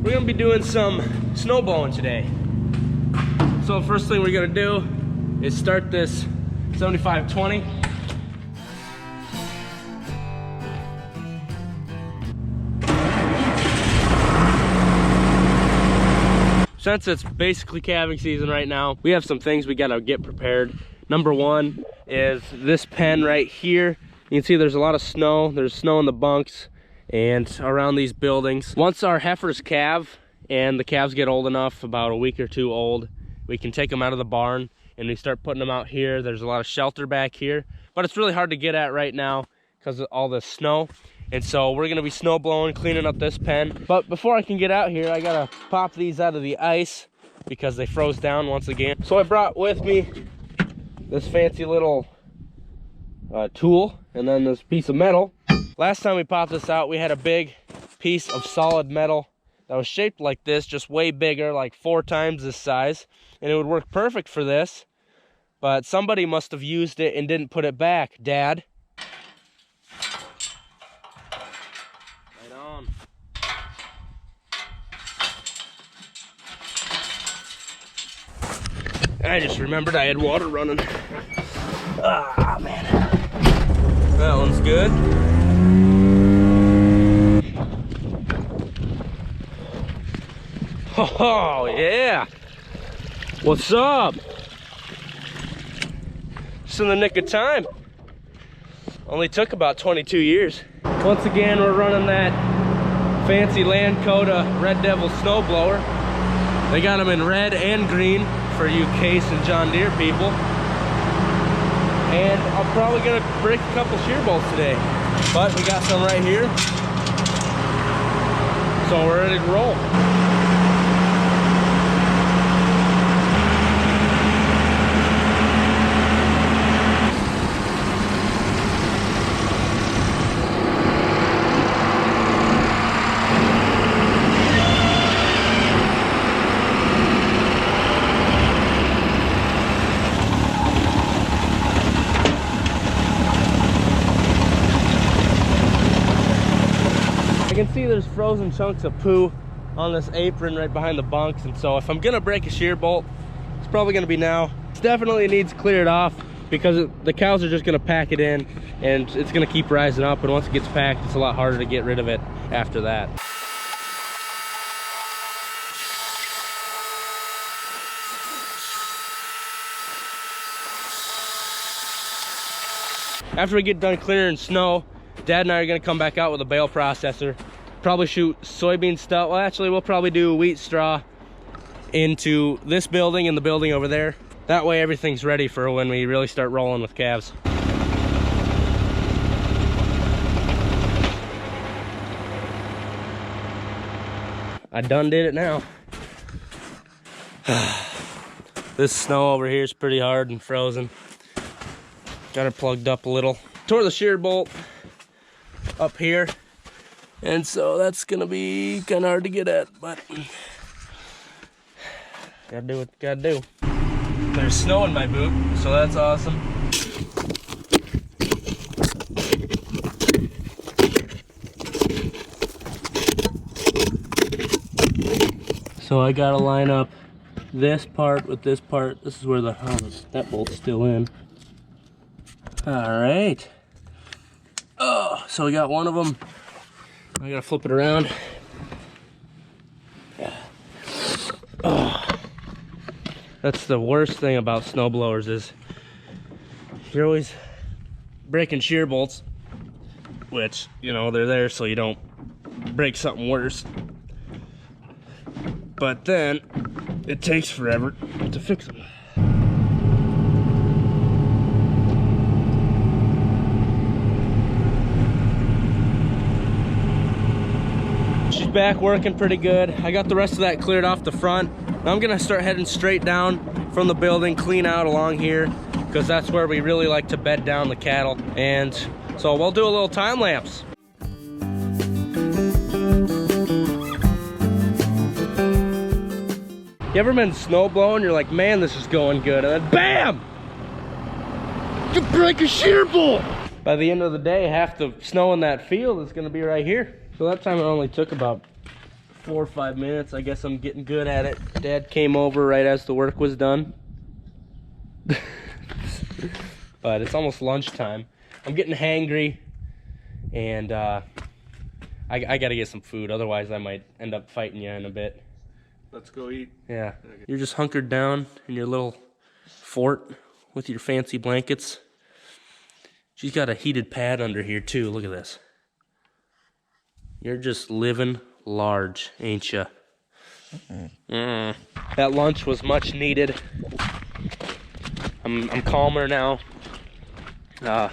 We're gonna be doing some snow blowing today. So first thing we're gonna do is start this 7520. Since it's basically calving season right now, we have some things we gotta get prepared. Number one is this pen right here. You can see there's a lot of snow. There's snow in the bunks and around these buildings. Once our heifers calve and the calves get old enough, about a week or two old, we can take them out of the barn and we start putting them out here. There's a lot of shelter back here, but it's really hard to get at right now because of all the snow. And so we're gonna be snow blowing, cleaning up this pen. But before I can get out here, I gotta pop these out of the ice because they froze down once again. So I brought with me this fancy little tool and then this piece of metal. Last time we popped this out, we had a big piece of solid metal that was shaped like this, just way bigger, like 4 times this size. And it would work perfect for this, but somebody must have used it and didn't put it back. Dad. Right on. I just remembered I had water running. Ah, man. That one's good. Oh, yeah. What's up? Just in the nick of time. Only took about 22 years. Once again, we're running that fancy Landcoda Red Devil snowblower. They got them in red and green for you Case and John Deere people. And I'm probably gonna break a couple shear bolts today, but we got some right here, so we're ready to roll. You can see there's frozen chunks of poo on this apron right behind the bunks, and so if I'm gonna break a shear bolt, it's probably gonna be now. It definitely needs cleared off because the cows are just gonna pack it in and it's gonna keep rising up, and once it gets packed, it's a lot harder to get rid of it after that. After we get done clearing snow, Dad and I are gonna come back out with a bale processor. Probably shoot soybean stuff. Well, actually, we'll probably do wheat straw into this building and the building over there. That way everything's ready for when we really start rolling with calves. I done did it now. This snow over here is pretty hard and frozen. Got it plugged up a little. Tore the shear bolt up here, and so that's gonna be kind of hard to get at, but gotta do what you gotta do. There's snow in my boot, so that's awesome. So I gotta line up this part with this part. This is where that bolt's still in. All right. Oh, so we got one of them. I gotta flip it around. Oh, that's the worst thing about snow blowers is you're always breaking shear bolts, which, you know, they're there so you don't break something worse. But then it takes forever to fix them. Back working pretty good. I got the rest of that cleared off the front. Now I'm gonna start heading straight down from the building, clean out along here, because that's where we really like to bed down the cattle. And so we'll do a little time lapse. You ever been snow blowing? You're like, man, this is going good, and then BAM! You break a shear bolt! By the end of the day, half the snow in that field is gonna be right here. So that time it only took about 4 or 5 minutes. I guess I'm getting good at it. Dad came over right as the work was done. But it's almost lunchtime. I'm getting hangry, and I gotta get some food, otherwise I might end up fighting you in a bit. Let's go eat. Yeah. Okay. You're just hunkered down in your little fort with your fancy blankets. She's got a heated pad under here too. Look at this. You're just living large, ain't ya? That lunch was much needed. I'm calmer now. I'm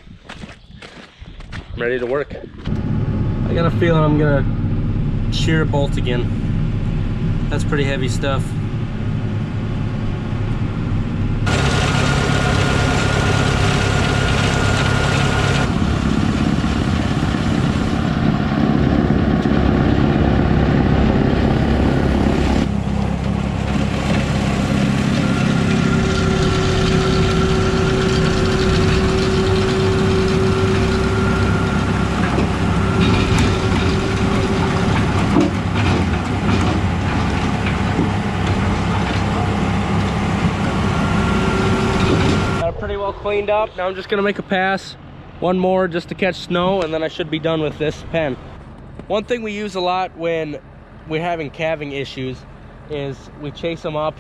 ready to work. I got a feeling I'm gonna shear a bolt again. That's pretty heavy stuff. Cleaned up. Now I'm just gonna make a pass, one more just to catch snow, and then I should be done with this pen. One thing we use a lot when we're having calving issues is we chase them up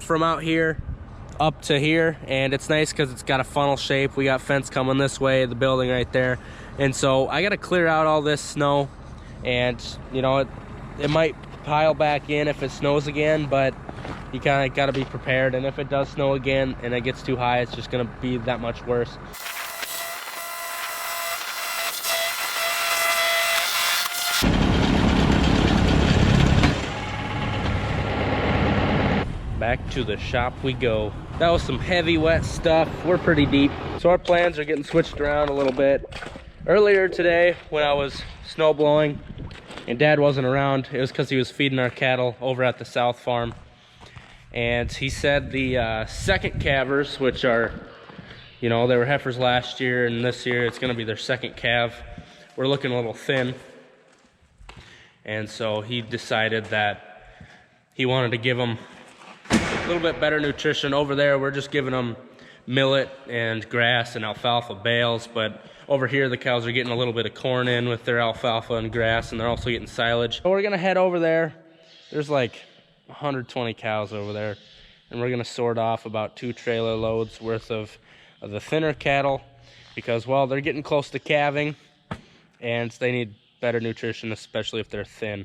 from out here up to here, and it's nice because it's got a funnel shape. We got fence coming this way, the building right there, and so I got to clear out all this snow, and you know it might pile back in if it snows again, but you kind of got to be prepared, and if it does snow again and it gets too high, it's just going to be that much worse. Back to the shop we go. That was some heavy wet stuff. We're pretty deep, so our plans are getting switched around a little bit. Earlier today when I was snow blowing and Dad wasn't around, it was because he was feeding our cattle over at the South Farm. And he said the second calvers, which are, you know, they were heifers last year, and this year it's going to be their second calf, we're looking a little thin. And so he decided that he wanted to give them a little bit better nutrition. Over there, we're just giving them millet and grass and alfalfa bales, but over here the cows are getting a little bit of corn in with their alfalfa and grass, and they're also getting silage. So we're going to head over there. There's like 120 cows over there, and we're gonna sort off about 2 trailer loads worth of the thinner cattle because, well, they're getting close to calving and they need better nutrition, especially if they're thin.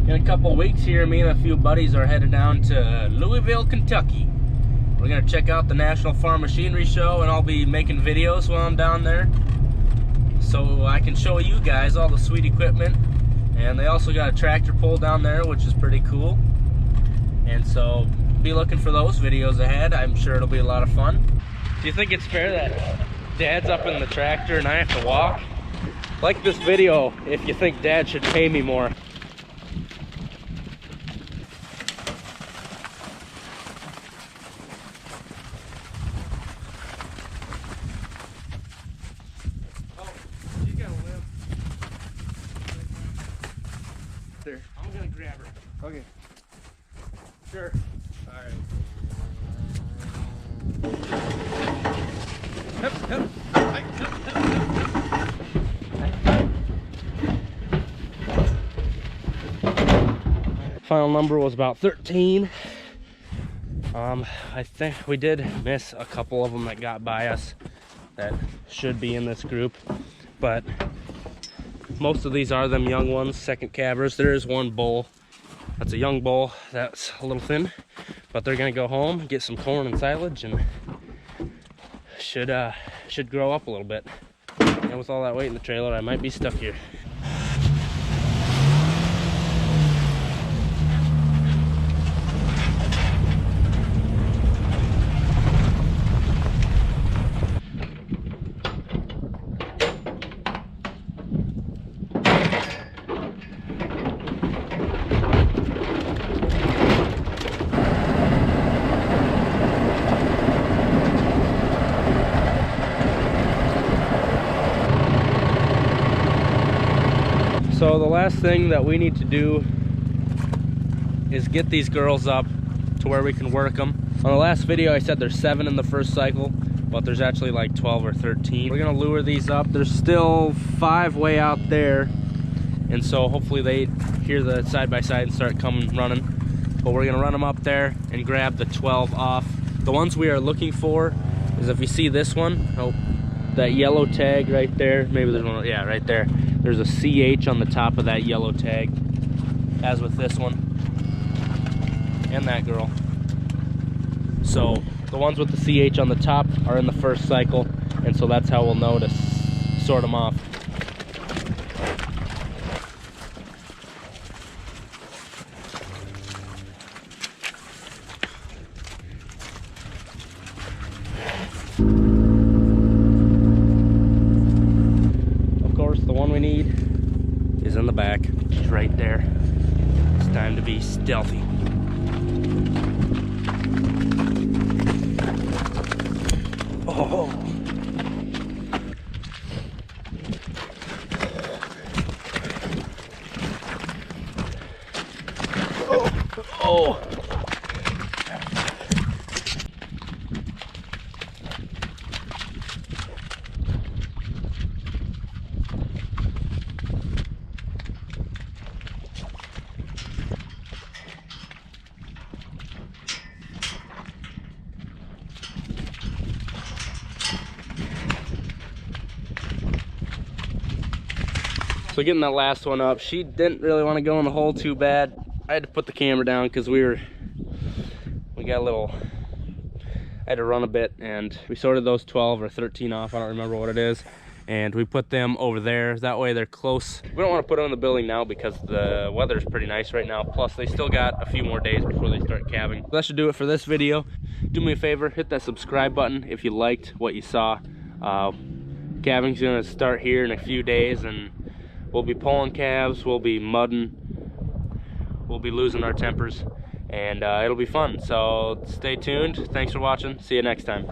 In a couple weeks here, me and a few buddies are headed down to Louisville, Kentucky. We're gonna check out the National Farm Machinery Show, and I'll be making videos while I'm down there so I can show you guys all the sweet equipment. And they also got a tractor pull down there, which is pretty cool. And so be looking for those videos ahead. I'm sure it'll be a lot of fun. Do you think it's fair that Dad's up in the tractor and I have to walk? Like this video if you think Dad should pay me more. I'm gonna grab her. Okay. Sure. All right. Final number was about 13. I think we did miss a couple of them that got by us that should be in this group, but most of these are them young ones, second calvers. There is one bull that's a young bull that's a little thin, but they're gonna go home, get some corn and silage, and should grow up a little bit. And with all that weight in the trailer, I might be stuck here. So the last thing that we need to do is get these girls up to where we can work them. On the last video I said there's 7 in the first cycle, but there's actually like 12 or 13. We're gonna lure these up. There's still 5 way out there, and so hopefully they hear the side by side and start coming running. But we're gonna run them up there and grab the 12 off. The ones we are looking for is, if you see this one, oh, that yellow tag right there, maybe there's one, yeah, right there. There's a CH on the top of that yellow tag, as with this one and that girl. So the ones with the CH on the top are in the first cycle, and so that's how we'll know to sort them off. Of course, the one we need is in the back. She's right there. It's time to be stealthy. Oh. Oh. So getting that last one up, she didn't really want to go in the hole too bad. I had to put the camera down because we got a little, I had to run a bit, and we sorted those 12 or 13 off, I don't remember what it is, and we put them over there. That way they're close. We don't want to put them in the building now because the weather's pretty nice right now, plus they still got a few more days before they start calving. That should do it for this video. Do me a favor, hit that subscribe button if you liked what you saw. Calving's gonna start here in a few days, and we'll be pulling calves, we'll be mudding, we'll be losing our tempers, and it'll be fun. So stay tuned. Thanks for watching. See you next time.